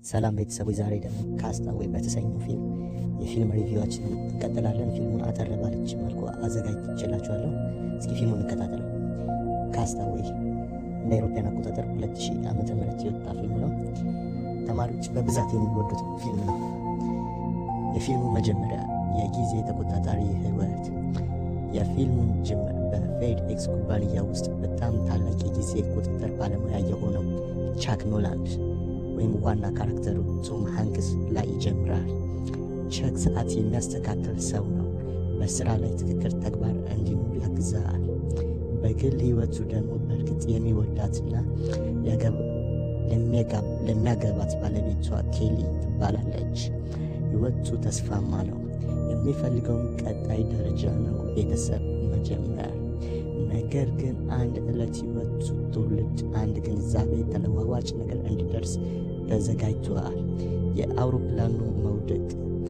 ሰላም ቤተሰቦች፣ ዛሬ ደግሞ ካስታዌይ በተሰኘው ፊልም የፊልም ሪቪዋችን እንቀጥላለን። ፊልሙን አጠር ባለች መልኩ አዘጋጅቼላችኋለሁ። እስኪ ፊልሙን እንከታተለው። ካስታዌይ እንደ አውሮፓውያን አቆጣጠር 2000 ዓመተ ምህረት የወጣ ፊልም ነው። ተማሪዎች በብዛት የሚወዱት ፊልም ነው። የፊልሙ መጀመሪያ የጊዜ ተቆጣጣሪ ህይወት። የፊልሙ ጅምር በፌድ ኤክስ ኩባንያ ውስጥ በጣም ታላቅ የጊዜ ቁጥጥር ባለሙያ የሆነው ቻክ ኖላንድ ወይም ዋና ካራክተሩ ቶም ሃንክስ ላይ ይጀምራል። ቻክ ሰዓት የሚያስተካክል ሰው ነው። በስራ ላይ ትክክል ተግባር እንዲኖር ያግዛል። በግል ህይወቱ ደግሞ በእርግጥ የሚወዳትና ለሚያገባት ባለቤቷ ኬሊ ትባላለች። ህይወቱ ተስፋማ ነው። የሚፈልገውም ቀጣይ ደረጃ ነው፣ ቤተሰብ መጀመር። ነገር ግን አንድ ዕለት ህይወቱ ትውልድ አንድ ግንዛቤ ተለዋዋጭ ነገር እንዲደርስ ተዘጋጅቷል። የአውሮፕላኑ መውደቅ